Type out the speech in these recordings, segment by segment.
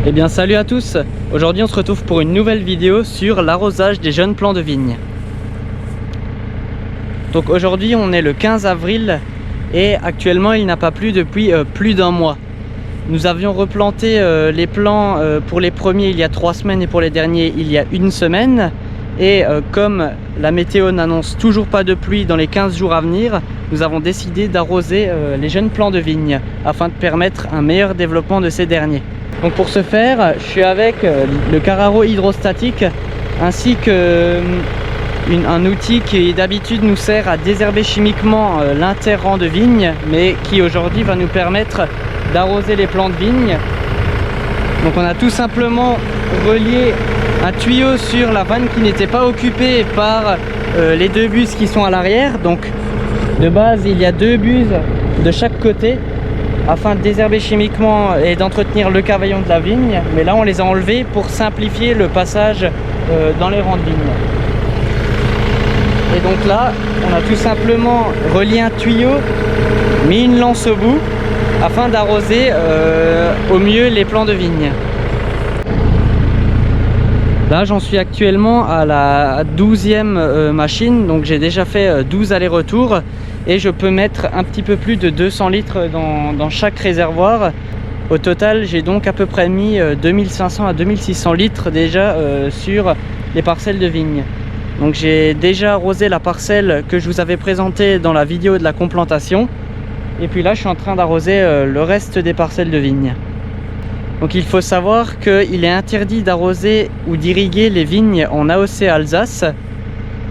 Eh bien salut à tous, aujourd'hui on se retrouve pour une nouvelle vidéo sur l'arrosage des jeunes plants de vigne. Donc aujourd'hui on est le 15 avril et actuellement il n'a pas plu depuis plus d'un mois. Nous avions replanté les plants pour les premiers il y a 3 semaines et pour les derniers il y a 1 semaine. Et comme la météo n'annonce toujours pas de pluie dans les 15 jours à venir, nous avons décidé d'arroser les jeunes plants de vigne afin de permettre un meilleur développement de ces derniers. Donc pour ce faire, je suis avec le Carraro hydrostatique ainsi que un outil qui d'habitude nous sert à désherber chimiquement l'interrang de vigne, mais qui aujourd'hui va nous permettre d'arroser les plants de vigne. Donc on a tout simplement relié un tuyau sur la vanne qui n'était pas occupée par les 2 buses qui sont à l'arrière. Donc de base il y a 2 buses de chaque côté afin de désherber chimiquement et d'entretenir le cavaillon de la vigne, mais là on les a enlevés pour simplifier le passage dans les rangs de vigne. Et donc là on a tout simplement relié un tuyau, mis une lance au bout afin d'arroser au mieux les plants de vigne. Là j'en suis actuellement à la 12e machine, donc j'ai déjà fait 12 allers-retours et je peux mettre un petit peu plus de 200 litres dans chaque réservoir. Au total j'ai donc à peu près mis 2500 à 2600 litres déjà sur les parcelles de vigne. Donc j'ai déjà arrosé la parcelle que je vous avais présentée dans la vidéo de la complantation, et puis là je suis en train d'arroser le reste des parcelles de vigne. Donc il faut savoir qu'il est interdit d'arroser ou d'irriguer les vignes en AOC Alsace.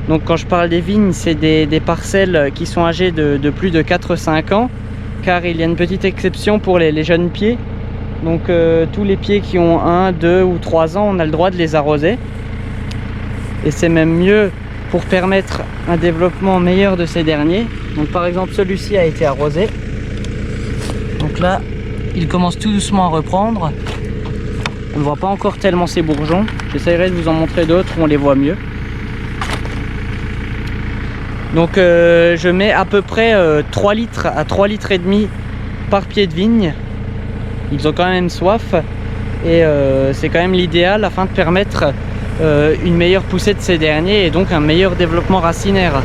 Donc quand je parle des vignes, c'est des parcelles qui sont âgées de plus de 4-5 ans, car il y a une petite exception pour les jeunes pieds. Donc tous les pieds qui ont 1, 2 ou 3 ans, on a le droit de les arroser. Et c'est même mieux pour permettre un développement meilleur de ces derniers. Donc par exemple celui-ci a été arrosé. Donc là il commence tout doucement à reprendre. On ne voit pas encore tellement ces bourgeons. J'essaierai de vous en montrer d'autres où on les voit mieux. Donc je mets à peu près 3 litres à 3 litres et demi par pied de vigne. Ils ont quand même soif et c'est quand même l'idéal afin de permettre une meilleure poussée de ces derniers et donc un meilleur développement racinaire.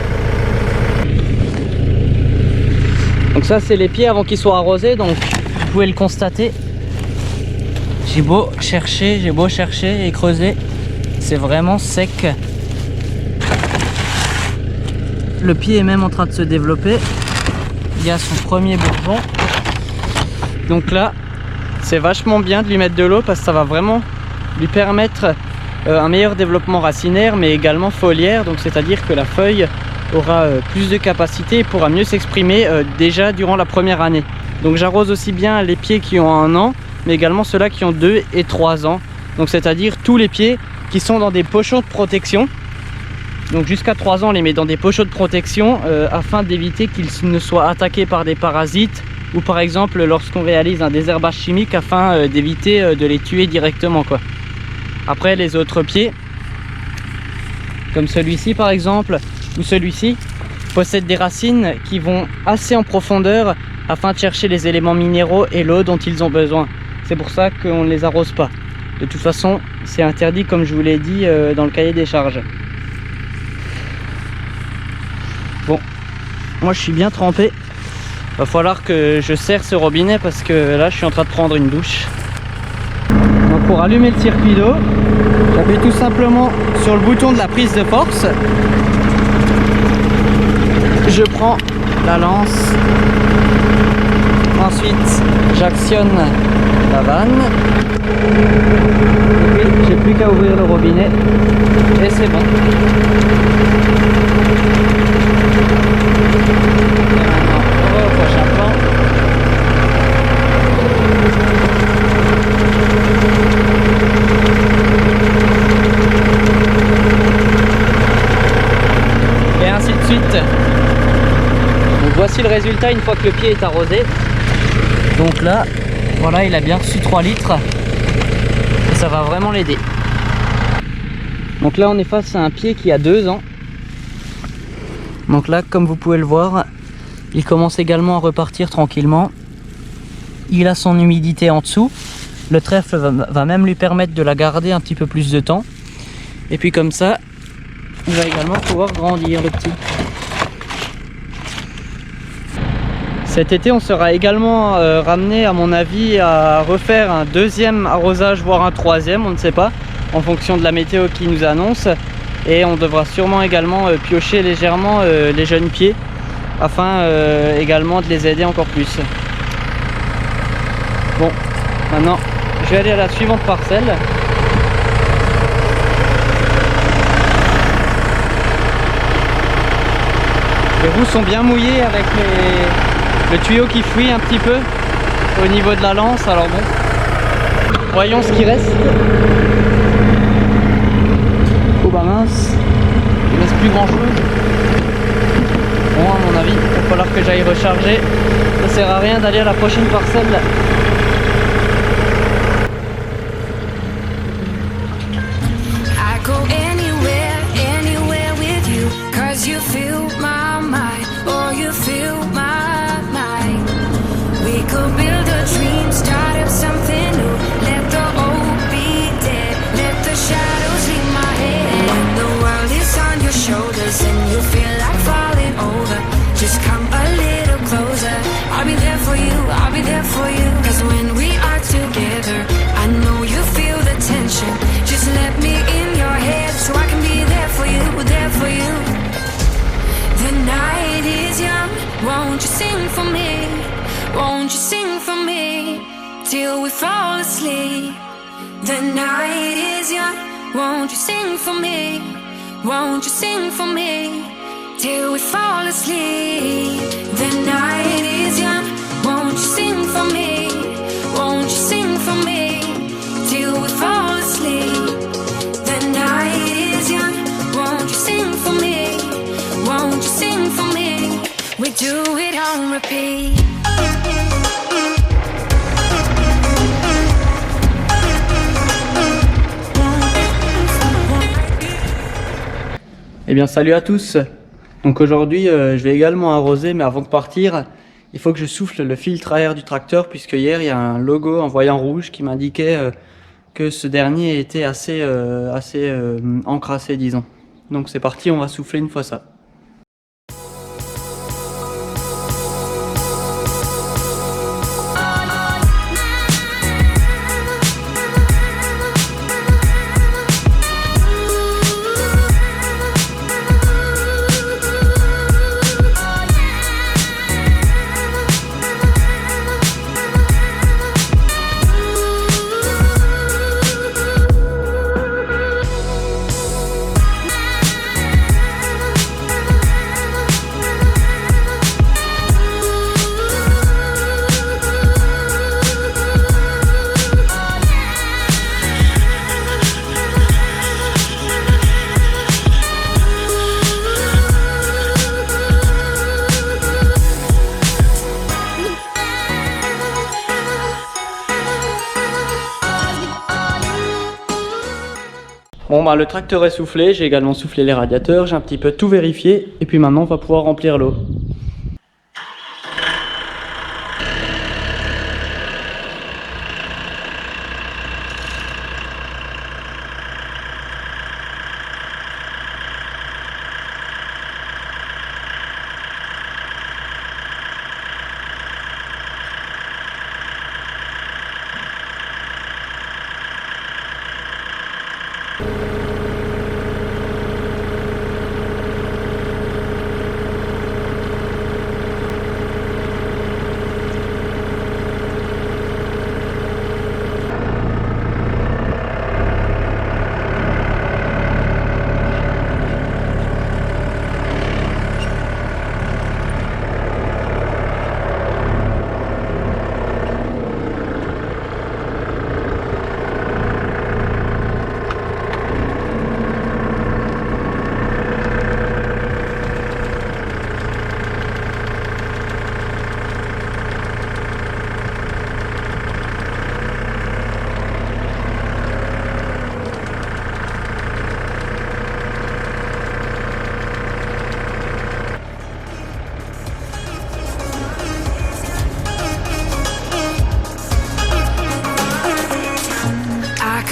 Donc ça c'est les pieds avant qu'ils soient arrosés, donc vous pouvez le constater. J'ai beau chercher et creuser, c'est vraiment sec. Le pied est même en train de se développer. Il y a son premier bourgeon. Donc là, c'est vachement bien de lui mettre de l'eau parce que ça va vraiment lui permettre un meilleur développement racinaire, mais également foliaire. Donc c'est-à-dire que la feuille aura plus de capacité et pourra mieux s'exprimer déjà durant la première année. Donc j'arrose aussi bien les pieds qui ont 1 an, mais également ceux-là qui ont 2 et 3 ans. Donc c'est-à-dire tous les pieds qui sont dans des pochons de protection. Donc jusqu'à 3 ans, on les met dans des pochons de protection afin d'éviter qu'ils ne soient attaqués par des parasites, ou par exemple lorsqu'on réalise un désherbage chimique afin d'éviter de les tuer directement, quoi. Après les autres pieds, comme celui-ci par exemple, ou celui-ci, possèdent des racines qui vont assez en profondeur afin de chercher les éléments minéraux et l'eau dont ils ont besoin. C'est pour ça qu'on ne les arrose pas. De toute façon, c'est interdit comme je vous l'ai dit dans le cahier des charges. Bon, moi je suis bien trempé. Va falloir que je serre ce robinet parce que là je suis en train de prendre une douche. Donc pour allumer le circuit d'eau, j'appuie tout simplement sur le bouton de la prise de force. Je prends la lance. Ensuite, j'actionne la vanne. Et puis, j'ai plus qu'à ouvrir le robinet. Et c'est bon. Et maintenant, on va au prochain plan. Et ainsi de suite. Donc voici le résultat une fois que le pied est arrosé. Donc là, voilà, il a bien reçu 3 litres et ça va vraiment l'aider. Donc là, on est face à un pied qui a 2 ans. Donc là, comme vous pouvez le voir, il commence également à repartir tranquillement. Il a son humidité en dessous, Le trèfle va même lui permettre de la garder un petit peu plus de temps. Et puis comme ça, il va également pouvoir grandir le petit. Cet été, on sera également ramené, à mon avis, à refaire un deuxième arrosage, voire un troisième, on ne sait pas, en fonction de la météo qui nous annonce. Et on devra sûrement également piocher légèrement les jeunes pieds, afin également de les aider encore plus. Bon, maintenant, je vais aller à la suivante parcelle. Les roues sont bien mouillées avec le tuyau qui fuit un petit peu au niveau de la lance. Alors bon, voyons ce qui reste. Oh bah mince, il ne reste plus grand chose. Bon, à mon avis, il va falloir que j'aille recharger. Ça sert à rien d'aller à la prochaine parcelle. And you feel like falling over, just come a little closer. I'll be there for you, I'll be there for you. Cause when we are together, I know you feel the tension. Just let me in your head so I can be there for you, there for you. The night is young, won't you sing for me? Won't you sing for me? Till we fall asleep. The night is young, won't you sing for me? Won't you sing for me till we fall asleep? The night is young. Won't you sing for me? Won't you sing for me till we fall asleep? The night is young. Won't you sing for me? Won't you sing for me? We do it on repeat. Eh bien salut à tous. Donc aujourd'hui je vais également arroser, mais avant de partir il faut que je souffle le filtre à air du tracteur, puisque hier il y a un logo en voyant rouge qui m'indiquait que ce dernier était assez encrassé, disons. Donc c'est parti, on va souffler une fois ça. Bon bah le tracteur est soufflé, j'ai également soufflé les radiateurs, j'ai un petit peu tout vérifié et puis maintenant on va pouvoir remplir l'eau.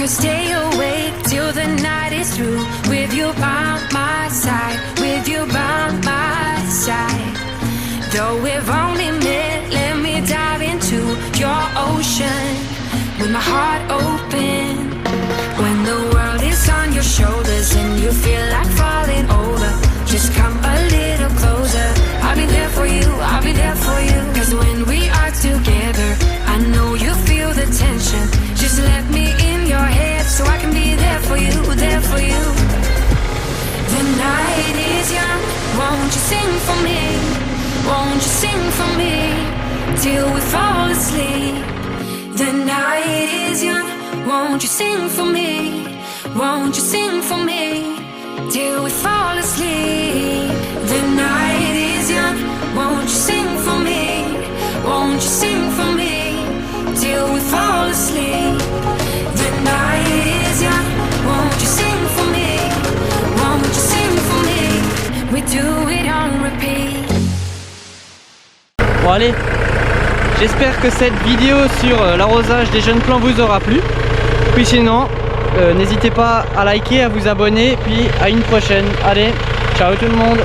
could stay awake till the night is through, with you by my side, with you by my side. Though we've only met, let me dive into your ocean with my heart open. When the world is on your shoulders and you feel like falling over, just come a little closer. I'll be there for you, I'll be there for you. Cause when we are together, I know you feel the tension. Just let me in your head so I can be there for you, there for you. The night is young, won't you sing for me? Won't you sing for me till we fall asleep? The night is young, won't you sing for me? Won't you sing for me till we fall asleep? The night is young, won't you sing for me? Won't you sing for me till we fall asleep? The night is young, won't you sing for me? Won't you sing for me? We do it on repeat. Bon allez, j'espère que cette vidéo sur l'arrosage des jeunes plants vous aura plu. Puis sinon, n'hésitez pas à liker, à vous abonner, puis à une prochaine. Allez, ciao tout le monde!